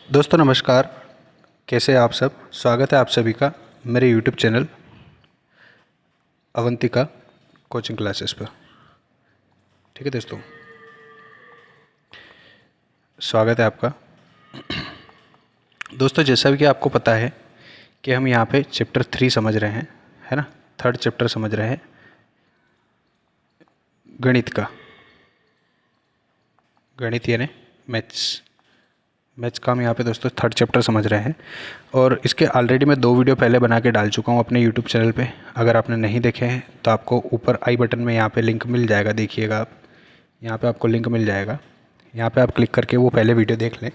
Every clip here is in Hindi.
दोस्तों नमस्कार। कैसे हैं आप सब। स्वागत है आप सभी का मेरे YouTube channel Avantika coaching classes पर। ठीक है दोस्तों, स्वागत है आपका। दोस्तों जैसा भी कि आपको पता है कि हम यहाँ पे चैप्टर 3 समझ रहे हैं, है ना। थर्ड चैप्टर समझ रहे हैं गणित का। गणित यानी मैथ्स का हम यहाँ पे दोस्तों थर्ड चैप्टर समझ रहे हैं। और इसके ऑलरेडी मैं 2 वीडियो पहले बना के डाल चुका हूँ अपने यूट्यूब चैनल पे। अगर आपने नहीं देखे हैं तो आपको ऊपर आई बटन में यहाँ पे लिंक मिल जाएगा, देखिएगा आप। यहाँ पे आपको लिंक मिल जाएगा, यहाँ पे आप क्लिक करके वो पहले वीडियो देख लें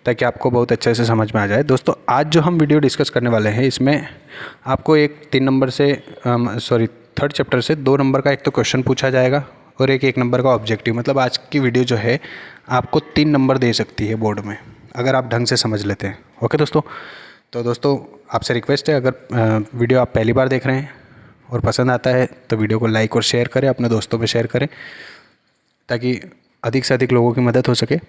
ताकि आपको बहुत अच्छे से समझ में आ जाए। दोस्तों आज जो हम वीडियो डिस्कस करने वाले हैं इसमें आपको एक 3 नंबर से थर्ड चैप्टर से 2 नंबर का एक तो क्वेश्चन पूछा जाएगा और एक 1 नंबर का ऑब्जेक्टिव। मतलब आज की वीडियो जो है आपको 3 नंबर दे सकती है बोर्ड में, अगर आप ढंग से समझ लेते हैं। ओके दोस्तों, तो दोस्तों आपसे रिक्वेस्ट है, अगर वीडियो आप पहली बार देख रहे हैं और पसंद आता है तो वीडियो को लाइक और शेयर करें, अपने दोस्तों में शेयर करें ताकि अधिक से अधिक लोगों की मदद हो सके।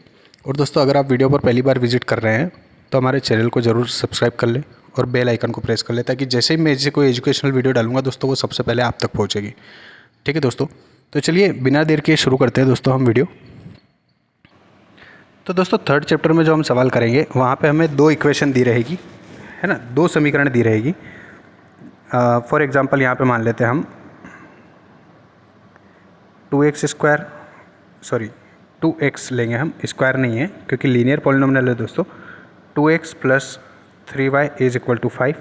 और दोस्तों अगर आप वीडियो पर पहली बार विजिट कर रहे हैं तो हमारे चैनल को ज़रूर सब्सक्राइब कर लें और बेल आइकन को प्रेस कर लें ताकि जैसे ही मैं ऐसे कोई एजुकेशनल वीडियो डालूंगा दोस्तों वो सबसे पहले आप तक पहुँचेगी। ठीक है दोस्तों, तो चलिए बिना देर के शुरू करते हैं दोस्तों हम वीडियो। तो दोस्तों थर्ड चैप्टर में जो हम सवाल करेंगे वहाँ पे हमें 2 इक्वेशन दी रहेगी, है ना, 2 समीकरण दी रहेगी। फॉर एग्जांपल यहाँ पे मान लेते हैं हम 2x लेंगे हम, स्क्वायर नहीं है क्योंकि लीनियर पॉलिनोमियल है दोस्तों। 2x plus 3y is equal to 5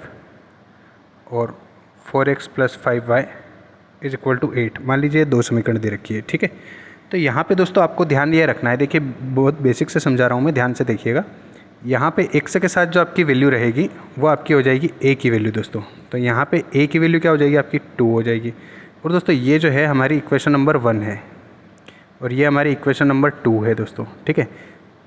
और 4x plus 5y is equal to 8। मान लीजिए 2 समीकरण दे रखी है। ठीक है, तो यहाँ पे दोस्तों आपको ध्यान ये रखना है, देखिए बहुत बेसिक से समझा रहा हूँ मैं, ध्यान से देखिएगा। यहाँ पे x के साथ जो आपकी वैल्यू रहेगी वो आपकी हो जाएगी a की वैल्यू दोस्तों। तो यहाँ पे a की वैल्यू क्या हो जाएगी, आपकी 2 हो जाएगी। और दोस्तों ये जो है हमारी इक्वेशन नंबर 1 है और ये हमारी इक्वेशन नंबर 2 है दोस्तों। ठीक है,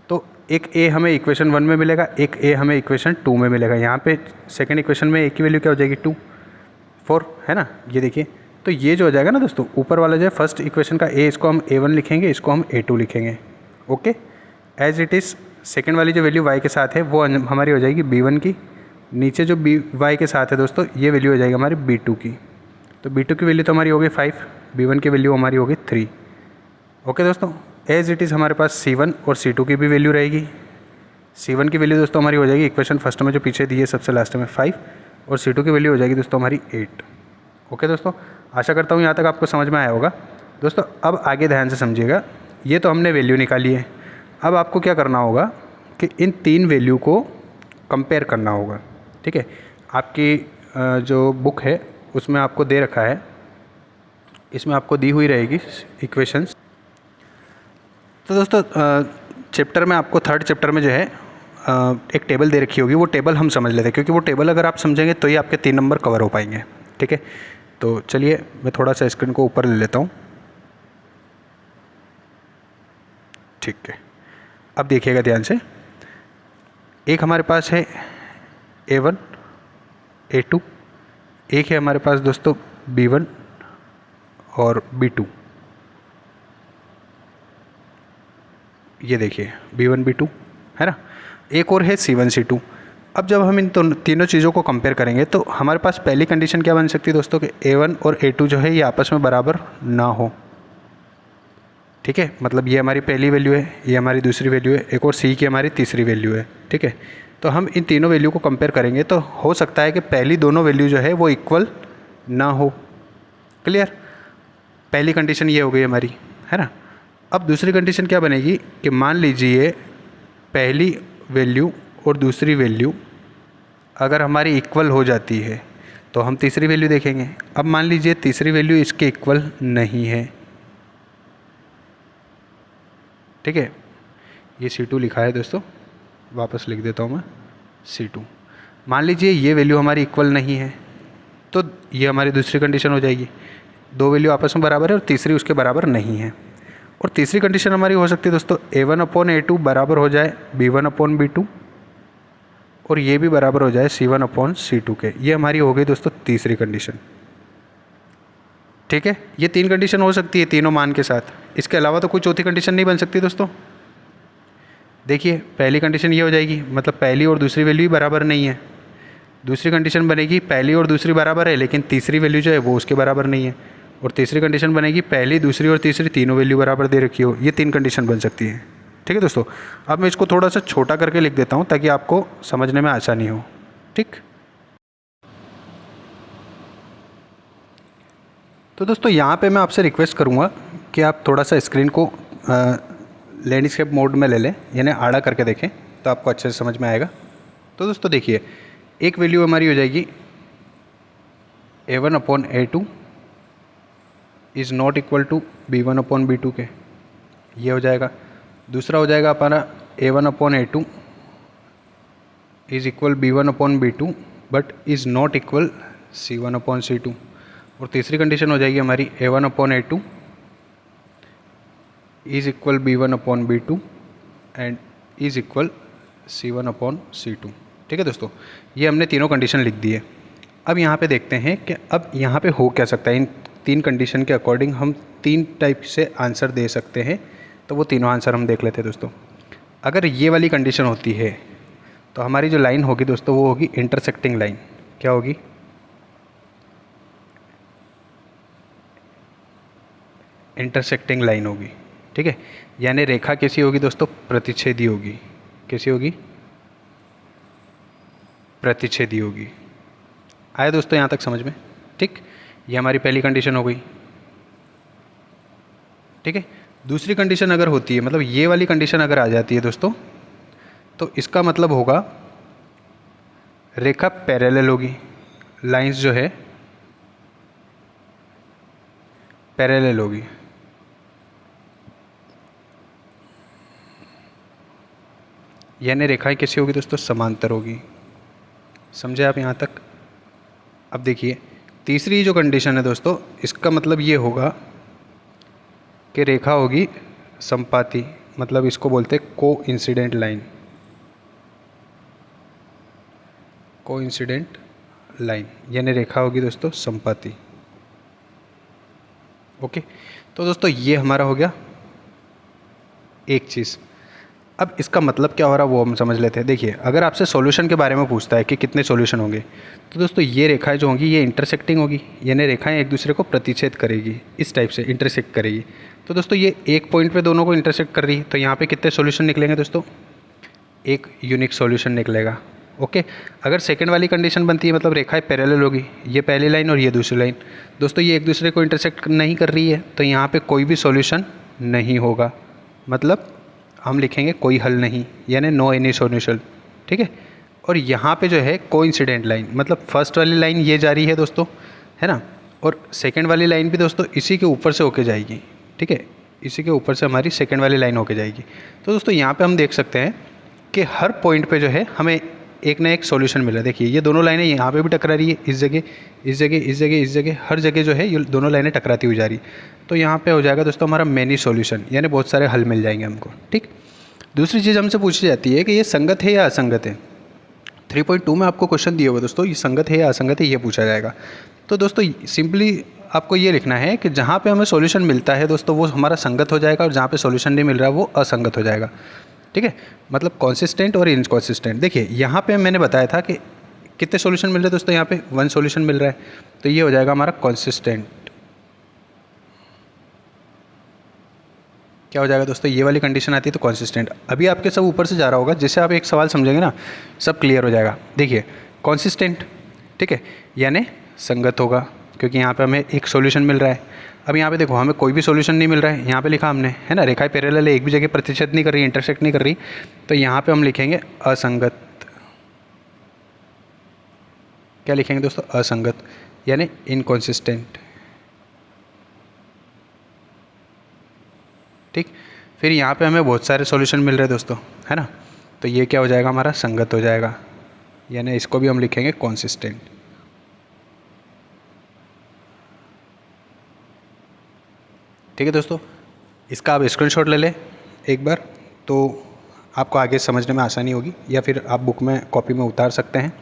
तो एक a हमें इक्वेशन 1 में मिलेगा, एक a हमें इक्वेशन 2 में मिलेगा। यहाँ पे सेकेंड इक्वेशन में a की वैल्यू क्या हो जाएगी 2, 4, है ना। ये देखिए, तो ये जो हो जाएगा ना दोस्तों, ऊपर वाला जो है फर्स्ट इक्वेशन का a, इसको हम a1 लिखेंगे, इसको हम a2 लिखेंगे। Okay, as it is second वाली जो वैल्यू y के साथ है वो हमारी हो जाएगी b1 की। नीचे जो y के साथ है दोस्तों ये वैल्यू हो जाएगी हमारी b2 की। तो b2 की वैल्यू तो हमारी होगी 5, b1 की वैल्यू हमारी होगी 3। ओके दोस्तों, एज इट इज़ हमारे पास c1 और c2 की भी वैल्यू रहेगी। c1 की वैल्यू दोस्तों हमारी हो जाएगी इक्वेशन फर्स्ट में जो पीछे दी है सबसे लास्ट में 5 और c2 की वैल्यू हो जाएगी दोस्तों हमारी 8। ओके दोस्तों, आशा करता हूँ यहाँ तक आपको समझ में आया होगा। दोस्तों अब आगे ध्यान से समझिएगा, ये तो हमने वैल्यू निकाली है। अब आपको क्या करना होगा कि इन 3 वैल्यू को कंपेयर करना होगा। ठीक है, आपकी जो बुक है उसमें आपको दे रखा है, इसमें आपको दी हुई रहेगी इक्वेशंस। तो दोस्तों चैप्टर में आपको थर्ड चैप्टर में जो है एक टेबल दे रखी होगी, वो टेबल हम समझ लेते हैं क्योंकि वो टेबल अगर आप समझेंगे तो ही आपके 3 नंबर कवर हो पाएंगे। ठीक है, तो चलिए मैं थोड़ा सा स्क्रीन को ऊपर ले लेता हूँ। ठीक है, अब देखिएगा ध्यान से। एक हमारे पास है a1 a2, एक है हमारे पास दोस्तों b1 और b2। ये देखिए b1 b2 है ना। एक और है c1 c2। अब जब हम इन तीनों चीज़ों को कंपेयर करेंगे तो हमारे पास पहली कंडीशन क्या बन सकती है दोस्तों कि a1 और a2 जो है ये आपस में बराबर ना हो। ठीक है, मतलब ये हमारी पहली वैल्यू है, ये हमारी दूसरी वैल्यू है, एक और c की हमारी तीसरी वैल्यू है। ठीक है, तो हम इन तीनों वैल्यू को कंपेयर करेंगे तो हो सकता है कि पहली दोनों वैल्यू जो है वो इक्वल ना हो। क्लियर, पहली कंडीशन ये हो गई हमारी, है ना। अब दूसरी कंडीशन क्या बनेगी कि मान लीजिए पहली वैल्यू और दूसरी वैल्यू अगर हमारी इक्वल हो जाती है तो हम तीसरी वैल्यू देखेंगे। अब मान लीजिए तीसरी वैल्यू इसके इक्वल नहीं है। ठीक है, ये C2 लिखा है दोस्तों, वापस लिख देता हूँ मैं C2। मान लीजिए ये वैल्यू हमारी इक्वल नहीं है तो ये हमारी दूसरी कंडीशन हो जाएगी, 2 वैल्यू आपस में बराबर है और तीसरी उसके बराबर नहीं है। और तीसरी कंडीशन हमारी हो सकती है दोस्तों a1/a2 बराबर हो जाए b1/b2 और ये भी बराबर हो जाए c1/c2 के। ये हमारी हो गई दोस्तों तीसरी कंडीशन। ठीक है, ये 3 कंडीशन हो सकती है तीनों मान के साथ, इसके अलावा तो कोई चौथी कंडीशन नहीं बन सकती दोस्तों। देखिए पहली कंडीशन ये हो जाएगी, मतलब पहली और दूसरी वैल्यू ही बराबर नहीं है। दूसरी कंडीशन बनेगी पहली और दूसरी बराबर है लेकिन तीसरी वैल्यू जो है वो उसके बराबर नहीं है। और तीसरी कंडीशन बनेगी पहली दूसरी और तीसरी तीनों वैल्यू बराबर दे रखी हो। ये 3 कंडीशन बन सकती है। ठीक है दोस्तों, अब मैं इसको थोड़ा सा छोटा करके लिख देता हूँ ताकि आपको समझने में आसानी हो। ठीक, तो दोस्तों यहाँ पे मैं आपसे रिक्वेस्ट करूँगा कि आप थोड़ा सा स्क्रीन को लैंडस्केप मोड में ले लें, यानी आड़ा करके देखें तो आपको अच्छे से समझ में आएगा। तो दोस्तों देखिए, एक वैल्यू हमारी हो जाएगी a1/a2 is not equal to b1/b2 के, ये हो जाएगा। दूसरा हो जाएगा हमारा a1/a2 is equal b1/b2 but is not equal c1/c2। और तीसरी कंडीशन हो जाएगी हमारी a1/a2 is equal b1/b2 and is equal c1/c2। ठीक है दोस्तों, ये हमने तीनों कंडीशन लिख दी है। अब यहाँ पे देखते हैं कि अब यहाँ पे हो क्या सकता है। इन 3 कंडीशन के अकॉर्डिंग हम 3 टाइप से आंसर दे सकते हैं। तो वो तीनों आंसर हम देख लेते हैं दोस्तों। अगर ये वाली कंडीशन होती है तो हमारी जो लाइन होगी दोस्तों वो होगी इंटरसेक्टिंग लाइन। क्या होगी? इंटरसेक्टिंग लाइन होगी। ठीक है, यानी रेखा कैसी होगी दोस्तों? प्रतिच्छेदी होगी। कैसी होगी? प्रतिच्छेदी होगी। आया दोस्तों यहाँ तक समझ में? ठीक, ये हमारी पहली कंडीशन हो गई। ठीक है, दूसरी कंडीशन अगर होती है, मतलब ये वाली कंडीशन अगर आ जाती है दोस्तों, तो इसका मतलब होगा रेखा पैरेलल होगी। लाइंस जो है पैरेलल होगी। यानी रेखाएं कैसी होगी दोस्तों? समांतर होगी। समझे आप यहाँ तक? अब देखिए तीसरी जो कंडीशन है दोस्तों, इसका मतलब ये होगा कि रेखा होगी संपाती, मतलब इसको बोलते हैं को इंसिडेंट लाइन। को इंसिडेंट लाइन यानी रेखा होगी दोस्तों संपाती। ओके, तो दोस्तों ये हमारा हो गया एक चीज़। अब इसका मतलब क्या हो रहा है वो हम समझ लेते हैं। देखिए, अगर आपसे सॉल्यूशन के बारे में पूछता है कि कितने सॉल्यूशन होंगे, तो दोस्तों ये रेखाएं जो होंगी ये इंटरसेक्टिंग होगी, यानी रेखाएं एक दूसरे को प्रतिच्छेद करेगी, इस टाइप से इंटरसेक्ट करेगी। तो दोस्तों ये एक पॉइंट पे दोनों को इंटरसेक्ट कर रही है, तो यहाँ पे कितने सॉल्यूशन निकलेंगे दोस्तों? एक यूनिक सॉल्यूशन निकलेगा। ओके, अगर सेकंड वाली कंडीशन बनती है, मतलब रेखाएं पैरेलल होगी, ये पहली लाइन और ये दूसरी लाइन, दोस्तों ये एक दूसरे को इंटरसेक्ट नहीं कर रही है, तो यहाँ पे कोई भी सॉल्यूशन नहीं होगा, मतलब हम लिखेंगे कोई हल नहीं, यानी नो एनी सॉल्यूशन। ठीक है, और यहाँ पे जो है कोइंसिडेंट लाइन, मतलब फर्स्ट वाली लाइन ये जा रही है दोस्तों, है ना, और सेकंड वाली लाइन भी दोस्तों इसी के ऊपर से होके जाएगी। ठीक है, इसी के ऊपर से हमारी सेकंड वाली लाइन होके जाएगी। तो दोस्तों यहाँ पे हम देख सकते हैं कि हर पॉइंट पे जो है हमें एक ना एक सॉल्यूशन मिल रहा है। देखिए ये दोनों लाइनें यहाँ पे भी टकरा रही है, इस जगह इस जगह इस जगह इस जगह, हर जगह जो है ये दोनों लाइनें टकराती हुई जा रही। तो यहाँ पे हो जाएगा दोस्तों हमारा मैनी सॉल्यूशन, यानी बहुत सारे हल मिल जाएंगे हमको। ठीक, दूसरी चीज़ हमसे पूछी जाती है कि ये संगत है या असंगत है। 3.2 में आपको क्वेश्चन दिया हुआ दोस्तों, ये संगत है या असंगत है, ये पूछा जाएगा। तो दोस्तों सिंपली आपको ये लिखना है कि जहाँ पे हमें सॉल्यूशन मिलता है दोस्तों वो हमारा संगत हो जाएगा, और जहाँ पे सॉल्यूशन नहीं मिल रहा वो असंगत हो जाएगा। ठीक है, मतलब कॉन्सिस्टेंट और इनकॉन्सिस्टेंट। देखिए यहाँ पे मैंने बताया था कि कितने सॉल्यूशन मिल रहे हैं दोस्तों, यहाँ पे 1 सॉल्यूशन मिल रहा है, तो ये हो जाएगा हमारा कॉन्सिस्टेंट। क्या हो जाएगा दोस्तों? ये वाली कंडीशन आती है तो कॉन्सिस्टेंट। अभी आपके सब ऊपर से जा रहा होगा, जैसे आप एक सवाल समझेंगे ना सब क्लियर हो जाएगा। देखिए कॉन्सिस्टेंट, ठीक है, यानी संगत होगा, क्योंकि यहाँ पे हमें एक सॉल्यूशन मिल रहा है। अब यहाँ पे देखो हमें कोई भी सॉल्यूशन नहीं मिल रहा है, यहाँ पे लिखा हमने, है ना, रेखाएं पैरेलल है, एक भी जगह प्रतिच्छेद नहीं कर रही, इंटरसेक्ट नहीं कर रही, तो यहाँ पे हम लिखेंगे असंगत। क्या लिखेंगे दोस्तों? असंगत, यानी इनकॉन्सिस्टेंट। ठीक, फिर यहाँ पे हमें बहुत सारे सॉल्यूशन मिल रहे हैं दोस्तों, है ना, तो ये क्या हो जाएगा? हमारा संगत हो जाएगा, यानी इसको भी हम लिखेंगे कॉन्सिस्टेंट। ठीक है दोस्तों, इसका आप स्क्रीनशॉट ले लें एक बार, तो आपको आगे समझने में आसानी होगी, या फिर आप बुक में कॉपी में उतार सकते हैं।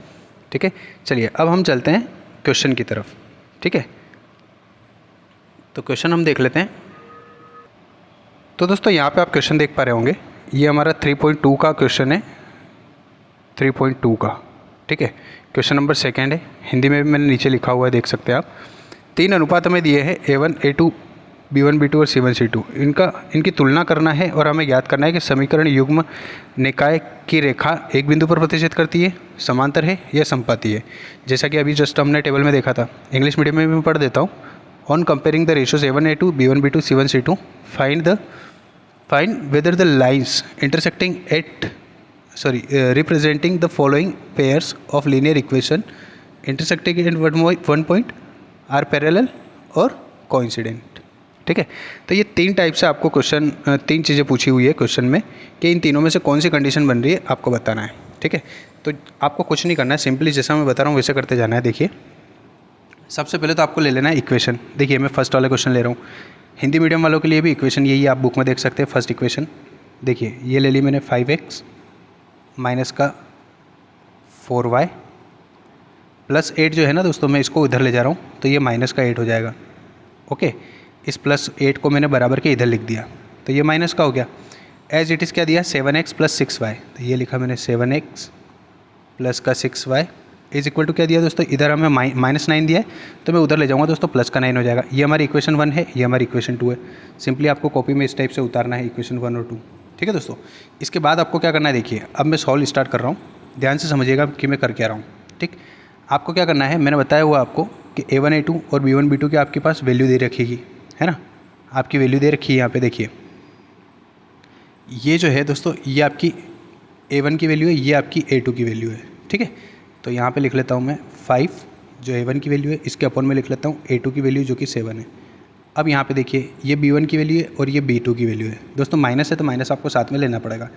ठीक है, चलिए अब हम चलते हैं क्वेश्चन की तरफ। ठीक है, तो क्वेश्चन हम देख लेते हैं। तो दोस्तों यहाँ पे आप क्वेश्चन देख पा रहे होंगे ये हमारा 3.2 का क्वेश्चन है, 3.2 का, ठीक है। क्वेश्चन नंबर सेकंड है, हिंदी में भी मैंने नीचे लिखा हुआ है, देख सकते हैं आप। 3 अनुपात हमें दिए हैं A1 A2 B1 B2 और C1 C2। इनकी तुलना करना है और हमें याद करना है कि समीकरण युग्म निकाय की रेखा एक बिंदु पर प्रतिच्छेद करती है, समांतर है या समपाती है। जैसा कि अभी जस्ट हमने टेबल में देखा था, इंग्लिश मीडियम में भी मैं पढ़ देता हूँ। On comparing the ratios A1 A2 B1 B2 C1 C2 find whether the lines intersecting representing the following pairs of linear equation intersecting at one point are parallel और coincident, ठीक है। तो ये 3 टाइप से आपको क्वेश्चन, 3 चीज़ें पूछी हुई है क्वेश्चन में कि इन तीनों में से कौन सी कंडीशन बन रही है आपको बताना है, ठीक है। तो आपको कुछ नहीं करना है, सिंपली जैसा मैं बता रहा हूँ वैसे करते जाना है। देखिए, सबसे पहले तो आपको ले लेना है इक्वेशन। देखिए, मैं फर्स्ट वाला क्वेश्चन ले रहा हूँ, हिंदी मीडियम वालों के लिए भी इक्वेशन यही आप बुक में देख सकते हैं। फर्स्ट इक्वेशन देखिए, ये ले ली मैंने 5x माइनस का 4y प्लस 8 जो है ना दोस्तों, मैं इसको इधर ले जा रहा हूँ तो ये माइनस का 8 हो जाएगा। ओके, इस प्लस 8 को मैंने बराबर के इधर लिख दिया तो ये माइनस का हो गया। एज इट इज़ क्या दिया, 7x प्लस 6y, तो ये लिखा मैंने 7x प्लस का 6y इज इक्वल टू क्या दिया दोस्तों, इधर हमें -9 दिया है तो मैं उधर ले जाऊँगा दोस्तों, प्लस का 9 हो जाएगा। ये हमारी इक्वेशन 1 है, ये हमारी इक्वेशन 2 है। सिंपली आपको कॉपी में इस टाइप से उतारना है इक्वेशन 1 और 2, ठीक है दोस्तों। इसके बाद आपको क्या करना है, देखिए अब मैं सॉल्व स्टार्ट कर रहा हूँ, ध्यान से समझिएगा कि मैं कर क्या रहा हूँ, ठीक। आपको क्या करना है, मैंने बताया हुआ आपको कि A1 A2 और B1 B2 की आपके पास वैल्यू दे रखेगी, है ना, आपकी वैल्यू दे रखी है यहाँ पे। देखिए, ये जो है दोस्तों, ये आपकी A1 की वैल्यू है, ये आपकी A2 की वैल्यू है, ठीक है। तो यहाँ पे लिख लेता हूँ मैं 5 जो A1 की वैल्यू है, इसके अपॉन में लिख लेता हूँ A2 की वैल्यू जो कि 7 है। अब यहाँ पे देखिए, ये B1 की वैल्यू है और ये B2 की वैल्यू है। दोस्तों माइनस है तो माइनस आपको साथ में लेना पड़ेगा।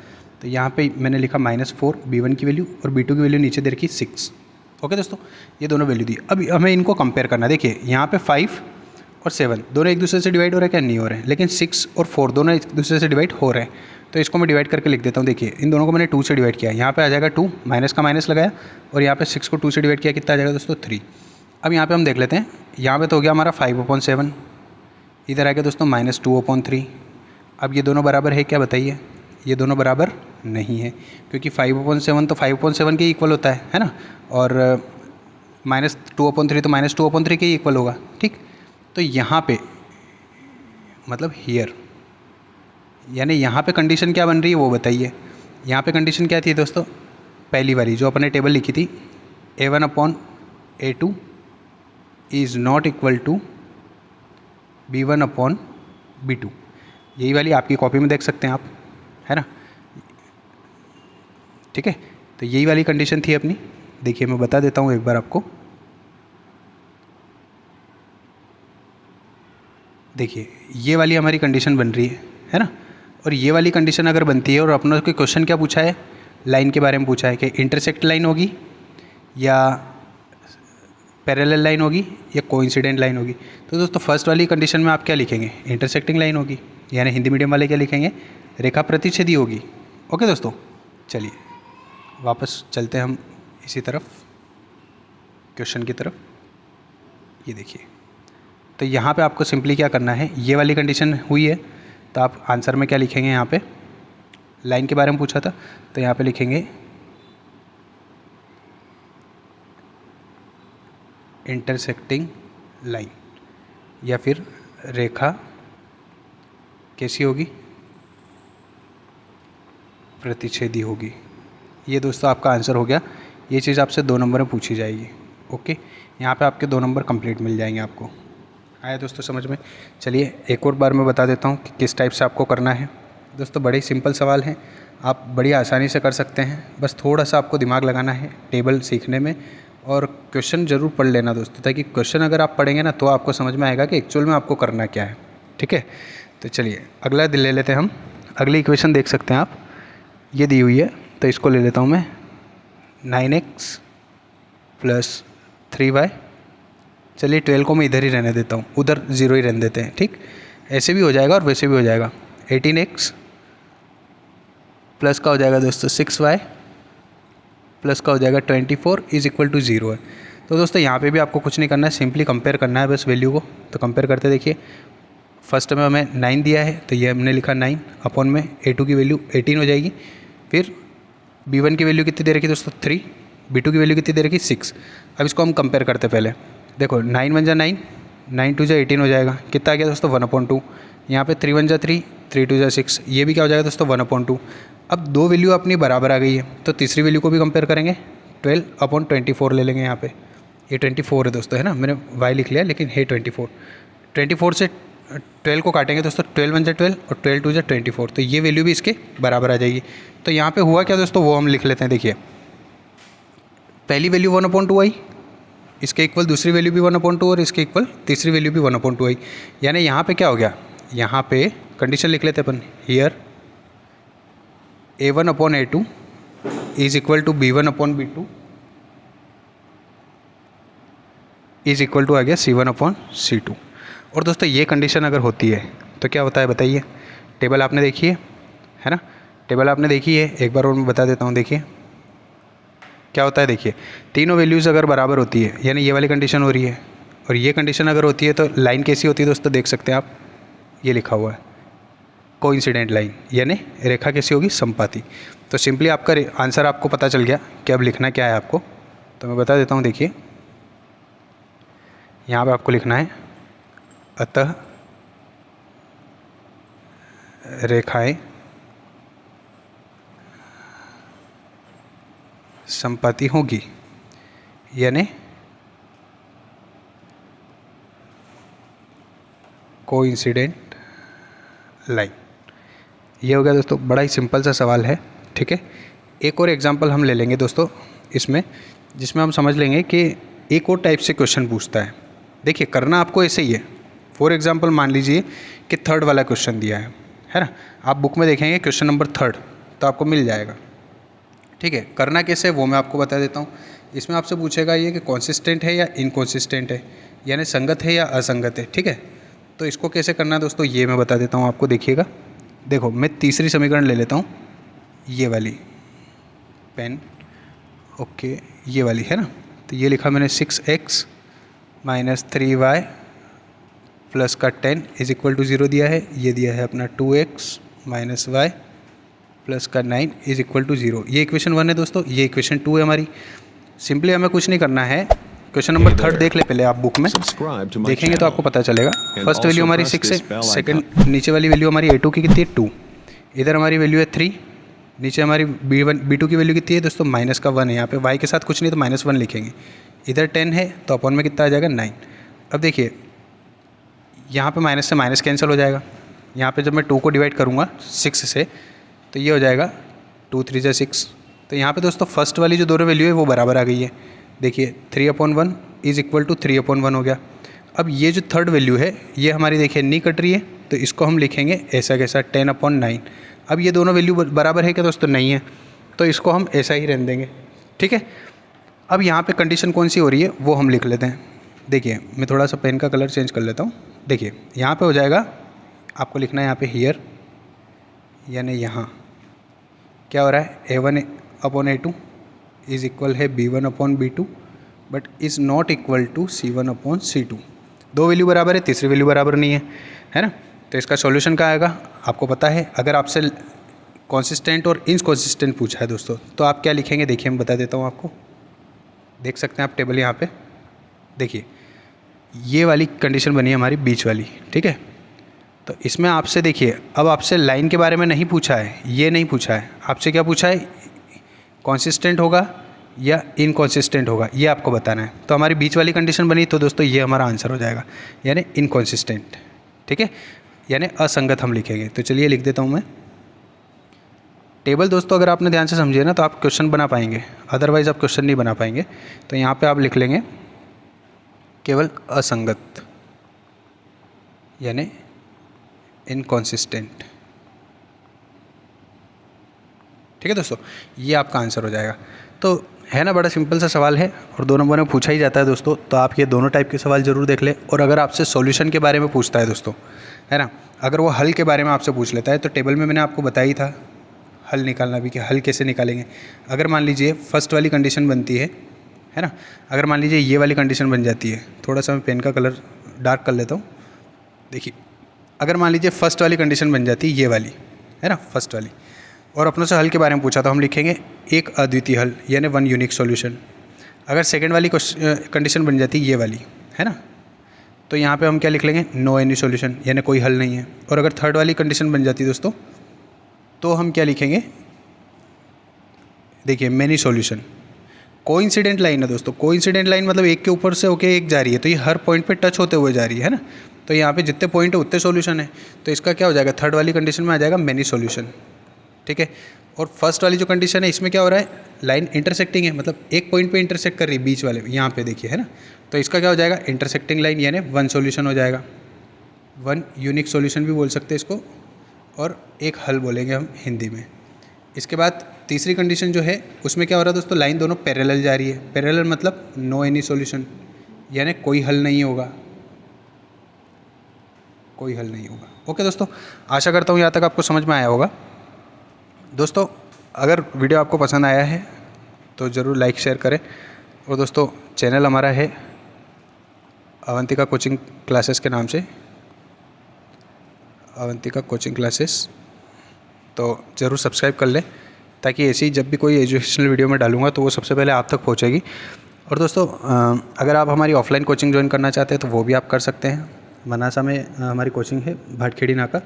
तो यहाँ पे मैंने लिखा -4 B1 की वैल्यू और B2 की वैल्यू नीचे दे रखी 6। ओके दोस्तों, ये दोनों वैल्यू दी। अब हमें इनको कंपेयर करना है। देखिए, यहाँ पे 5 और 7 दोनों एक दूसरे से डिवाइड हो रहे हैं क्या, नहीं हो रहे हैं, लेकिन 6 और 4 दोनों एक दूसरे से डिवाइड हो रहे हैं। तो इसको मैं डिवाइड करके लिख देता हूँ। देखिए, इन दोनों को मैंने 2 से डिवाइड किया, यहाँ पे आ जाएगा 2, माइनस का माइनस लगाया और यहाँ पे 6 को 2 से डिवाइड किया, कितना आ जाएगा दोस्तों 3। अब यहाँ पे हम देख लेते हैं, यहाँ पे तो हो गया हमारा 5/7, इधर आ गया दोस्तों -2/3। अब ये दोनों बराबर है क्या, बताइए, ये दोनों बराबर नहीं है, क्योंकि 5/7 तो 5/7 के इक्वल होता है ना, और -2/3 तो -2/3 के इक्वल होगा, ठीक। तो यहाँ पे मतलब हियर, यानी यहाँ पे कंडीशन क्या बन रही है वो बताइए। यहाँ पे कंडीशन क्या थी दोस्तों, पहली वाली जो अपने टेबल लिखी थी, A1/A2 is not equal to B1/B2। यही वाली आपकी कॉपी में देख सकते हैं आप, है ना, ठीक है। तो यही वाली कंडीशन थी अपनी। देखिए, मैं बता देता हूँ एक बार आपको। देखिए, ये वाली हमारी कंडीशन बन रही है ना, और ये वाली कंडीशन अगर बनती है और अपनों के क्वेश्चन क्या पूछा है, लाइन के बारे में पूछा है कि इंटरसेक्ट लाइन होगी या पैरेलल लाइन होगी या कोइंसिडेंट लाइन होगी। तो दोस्तों फर्स्ट वाली कंडीशन में आप क्या लिखेंगे, इंटरसेक्टिंग लाइन होगी, यानी हिंदी मीडियम वाले क्या लिखेंगे, रेखा प्रतिच्छेदी होगी। ओके दोस्तों, चलिए वापस चलते हैं हम इसी तरफ, क्वेश्चन की तरफ। ये देखिए, तो यहाँ पे आपको सिंपली क्या करना है, ये वाली कंडीशन हुई है तो आप आंसर में क्या लिखेंगे, यहाँ पे लाइन के बारे में पूछा था तो यहाँ पे लिखेंगे इंटरसेक्टिंग लाइन, या फिर रेखा कैसी होगी, प्रतिच्छेदी होगी। ये दोस्तों आपका आंसर हो गया। ये चीज़ आपसे 2 नंबर में पूछी जाएगी। ओके, यहाँ पे आपके 2 नंबर कंप्लीट मिल जाएंगे आपको। आया दोस्तों समझ में। चलिए एक और बार मैं बता देता हूँ कि किस टाइप से आपको करना है। दोस्तों बड़े ही सिंपल सवाल हैं, आप बड़ी आसानी से कर सकते हैं, बस थोड़ा सा आपको दिमाग लगाना है टेबल सीखने में, और क्वेश्चन ज़रूर पढ़ लेना दोस्तों, ताकि क्वेश्चन अगर आप पढ़ेंगे ना तो आपको समझ में आएगा कि एक्चुअल में आपको करना क्या है, ठीक है। तो चलिए अगला ले लेते हैं हम। अगली इक्वेशन देख सकते हैं आप, ये दी हुई है, तो इसको ले लेता हूँ मैं 9x प्लस 3y। चलिए 12 को मैं इधर ही रहने देता हूँ, उधर 0 ही रहने देते हैं, ठीक। ऐसे भी हो जाएगा और वैसे भी हो जाएगा। 18x प्लस का हो जाएगा दोस्तों 6y प्लस का हो जाएगा 24 इज इक्वल टू 0 है। तो दोस्तों यहाँ पे भी आपको कुछ नहीं करना है, सिंपली कंपेयर करना है बस वैल्यू को। तो कंपेयर करते देखिए फर्स्ट में हमें 9 दिया है तो ये हमने लिखा 9 अपॉन में A2 की वैल्यू 18 हो जाएगी। फिर B1 की वैल्यू कितनी दे रखी दोस्तों 3, B2 की वैल्यू कितनी दे रखी 6। अब इसको हम कंपेयर करते पहले, देखो 9 1 जा 9, 9 2 जा 18 हो जाएगा, कितना आ गया दोस्तों 1/2। यहाँ पे 3 1 जा 3, 3 2 जा 6, ये भी क्या हो जाएगा दोस्तों 1/2। अब दो वैल्यू अपनी बराबर आ गई है तो तीसरी वैल्यू को भी कंपेयर करेंगे, 12/24 ले लेंगे यहाँ पे। ये 24 है दोस्तों, है ना, मैंने y लिख लिया लेकिन है 24 से 12 को काटेंगे दोस्तों, 12 1 जा 12 और 12 2 जा 24, तो ये वैल्यू भी इसके बराबर आ जाएगी। तो यहाँ पे हुआ क्या दोस्तों वो हम लिख लेते हैं। देखिए पहली वैल्यू 1/2 आई, इसके इक्वल दूसरी वैल्यू भी 1/2 और इसके इक्वल तीसरी वैल्यू भी 1/2 आई। यानी यहाँ पे क्या हो गया, यहाँ पे कंडीशन लिख लेते अपन, here A1/A2 is equal to B1/B2 is equal to आ गया C1/C2। और दोस्तों ये कंडीशन अगर होती है तो क्या होता है बताइए। टेबल आपने देखी है ना, टेबल आपने देखी है, एक बार और मैं बता देता हूँ। देखिए क्या होता है, देखिए तीनों वैल्यूज़ अगर बराबर होती है यानी ये वाली कंडीशन हो रही है और ये कंडीशन अगर होती है तो लाइन कैसी होती है दोस्तों, देख सकते हैं आप, ये लिखा हुआ है कोइंसिडेंट लाइन, यानी रेखा कैसी होगी, समपाती। तो सिंपली आपका आंसर आपको पता चल गया कि अब लिखना क्या है आपको, तो मैं बता देता हूँ। देखिए यहाँ पे आपको लिखना है, अतः रेखाएं समपाती होगी, यानी कोइंसिडेंट लाइन। ये हो गया दोस्तों, बड़ा ही सिंपल सा सवाल है, ठीक है। एक और एग्जांपल हम ले लेंगे दोस्तों इसमें, जिसमें हम समझ लेंगे कि एक और टाइप से क्वेश्चन पूछता है। देखिए करना आपको ऐसे ही है। फॉर एग्जांपल मान लीजिए कि थर्ड वाला क्वेश्चन दिया है ना, आप बुक में देखेंगे क्वेश्चन नंबर 3 तो आपको मिल जाएगा, ठीक है। करना कैसे वो मैं आपको बता देता हूँ। इसमें आपसे पूछेगा ये कि कॉन्सिस्टेंट है या इनकॉन्सिस्टेंट है, यानी संगत है या असंगत है, ठीक है। तो इसको कैसे करना है दोस्तों ये मैं बता देता हूँ आपको। देखिएगा, देखो मैं तीसरी समीकरण ले लेता हूँ, ये वाली पेन, ओके ये वाली है ना। तो ये लिखा मैंने 6x माइनस 3y प्लस का 10 इज इक्वल टू 0 दिया है। ये दिया है अपना 2x माइनस y प्लस का 9 इज इक्वल टू 0। ये इक्वेशन 1 है दोस्तों, ये इक्वेशन 2 है हमारी। सिंपली हमें कुछ नहीं करना है, क्वेश्चन नंबर 3 देख ले पहले आप बुक में, देखेंगे तो आपको पता चलेगा। फर्स्ट वैल्यू हमारी 6 है, सेकंड नीचे वाली वैल्यू हमारी A2 की कितनी है 2, इधर हमारी वैल्यू है 3, नीचे हमारी B2 की वैल्यू कितनी है दोस्तों माइनस का 1 है। यहाँ पे y के साथ कुछ नहीं तो -1 लिखेंगे, इधर 10 है तो अपॉन में कितना आ जाएगा 9। अब देखिए यहाँ पे माइनस से माइनस कैंसिल हो जाएगा, यहाँ पे जब मैं 2 को डिवाइड करूँगा 6 से तो ये हो जाएगा 2 3 जा 6। तो यहाँ पे दोस्तों फर्स्ट वाली जो दोनों वैल्यू है वो बराबर आ गई है। देखिए 3/1 इज इक्वल टू 3/1 हो गया। अब ये जो थर्ड वैल्यू है ये हमारी देखिए नहीं कट रही है, तो इसको हम लिखेंगे ऐसा कैसा 10/9। अब ये दोनों वैल्यू बराबर है क्या दोस्तों, नहीं है, तो इसको हम ऐसा ही रहने देंगे, ठीक है। अब यहाँ पे कंडीशन कौन सी हो रही है वो हम लिख लेते हैं। देखिए मैं थोड़ा सा पेन का कलर चेंज कर लेता हूँ। देखिए यहाँ पे हो जाएगा, आपको लिखना है यहाँ पे हियर, यानी यहाँ क्या हो रहा है A1/A2 इज इक्वल है B1/B2 but is not equal to C1/C2। दो वैल्यू बराबर है, तीसरी वैल्यू बराबर नहीं है ना। तो इसका सॉल्यूशन क्या आएगा आपको पता है। अगर आपसे कॉन्सिस्टेंट और इनकॉन्सिस्टेंट पूछा है दोस्तों तो आप क्या लिखेंगे, देखिए मैं बता देता हूँ आपको। देख सकते हैं आप टेबल यहाँ पे, देखिए ये वाली कंडीशन बनी है हमारी बीच वाली, ठीक है। तो इसमें आपसे देखिए, अब आपसे लाइन के बारे में नहीं पूछा है, ये नहीं पूछा है, आपसे क्या पूछा है, कॉन्सिस्टेंट होगा या इनकॉन्सिस्टेंट होगा, ये आपको बताना है। तो हमारी बीच वाली कंडीशन बनी तो दोस्तों ये हमारा आंसर हो जाएगा, यानी इनकॉन्सिस्टेंट, ठीक है, यानी असंगत हम लिखेंगे। तो चलिए लिख देता हूँ मैं टेबल। दोस्तों अगर आपने ध्यान से समझिए ना तो आप क्वेश्चन बना पाएंगे, अदरवाइज़ आप क्वेश्चन नहीं बना पाएंगे। तो यहाँ पे आप लिख लेंगे केवल असंगत, यानी इनकॉन्सिस्टेंट, ठीक है दोस्तों, ये आपका आंसर हो जाएगा। तो है ना, बड़ा सिंपल सा सवाल है और 2 नंबर में पूछा ही जाता है दोस्तों। तो आप ये दोनों टाइप के सवाल ज़रूर देख लें। और अगर आपसे सॉल्यूशन के बारे में पूछता है दोस्तों, है ना, अगर वो हल के बारे में आपसे पूछ लेता है तो टेबल में मैंने आपको बताई था हल निकालना भी, कि हल कैसे निकालेंगे। अगर मान लीजिए फर्स्ट वाली कंडीशन बनती है ना, अगर मान लीजिए ये वाली कंडीशन बन जाती है, थोड़ा सा मैं पेन का कलर डार्क कर लेता हूँ। देखिए अगर मान लीजिए फर्स्ट वाली कंडीशन बन जाती है ये वाली, है ना, फर्स्ट वाली, और अपनों से हल के बारे में पूछा तो हम लिखेंगे एक अद्वितीय हल यानी वन यूनिक सॉल्यूशन। अगर सेकंड वाली कंडीशन बन जाती है ये वाली, है ना, तो यहाँ पे हम क्या लिख लेंगे, नो एनी सॉल्यूशन यानी कोई हल नहीं है। और अगर थर्ड वाली कंडीशन बन जाती है दोस्तों तो हम क्या लिखेंगे, देखिए मेनी सॉल्यूशन। कोइंसिडेंट लाइन है दोस्तों, कोइंसिडेंट लाइन मतलब एक के ऊपर से होके एक जा रही है, तो ये हर पॉइंट पे टच होते हुए जा रही है ना, तो यहाँ पे जितने पॉइंट है उतने सॉल्यूशन है, तो इसका क्या हो जाएगा, थर्ड वाली कंडीशन में आ जाएगा मेनी सॉल्यूशन। ठीक है, और फर्स्ट वाली जो कंडीशन है इसमें क्या हो रहा है, लाइन इंटरसेक्टिंग है, मतलब एक पॉइंट पे इंटरसेक्ट कर रही है बीच वाले, यहाँ पे देखिए, है ना, तो इसका क्या हो जाएगा, इंटरसेक्टिंग लाइन यानी वन सॉल्यूशन हो जाएगा, वन यूनिक सॉल्यूशन भी बोल सकते हैं इसको, और एक हल बोलेंगे हम हिंदी में। इसके बाद तीसरी कंडीशन जो है उसमें क्या हो रहा है दोस्तों, लाइन दोनों पैरेलल जा रही है, पैरेलल मतलब नो एनी सॉल्यूशन यानी कोई हल नहीं होगा, कोई हल नहीं होगा। ओके दोस्तों, आशा करता हूँ यहाँ तक आपको समझ में आया होगा। दोस्तों अगर वीडियो आपको पसंद आया है तो ज़रूर लाइक शेयर करें, और दोस्तों चैनल हमारा है अवंतिका कोचिंग क्लासेस के नाम से, अवंतिका कोचिंग क्लासेस, तो ज़रूर सब्सक्राइब कर लें ताकि ऐसी जब भी कोई एजुकेशनल वीडियो में डालूंगा तो वो सबसे पहले आप तक पहुंचेगी। और दोस्तों अगर आप हमारी ऑफलाइन कोचिंग ज्वाइन करना चाहते हैं तो वो भी आप कर सकते हैं। मनासा में हमारी कोचिंग है, भाटखेड़ी नाका,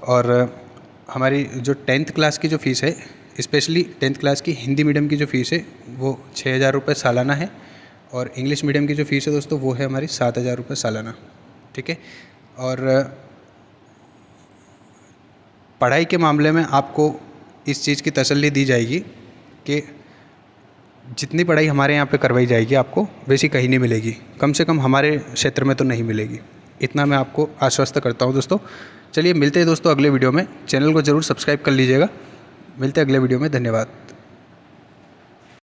और हमारी जो 10th क्लास की जो फ़ीस है, स्पेशली 10th क्लास की हिंदी मीडियम की जो फ़ीस है वो 6,000 रुपये सालाना है, और इंग्लिश मीडियम की जो फ़ीस है दोस्तों वो है हमारी 7,000 रुपये सालाना। ठीक है, और पढ़ाई के मामले में आपको इस चीज़ की तसल्ली दी जाएगी कि जितनी पढ़ाई हमारे यहाँ पे करवाई जाएगी आपको वैसी कहीं नहीं मिलेगी, कम से कम हमारे क्षेत्र में तो नहीं मिलेगी, इतना मैं आपको आश्वस्त करता हूँ दोस्तों। चलिए मिलते हैं दोस्तों अगले वीडियो में, चैनल को ज़रूर सब्सक्राइब कर लीजिएगा। मिलते हैं अगले वीडियो में, धन्यवाद।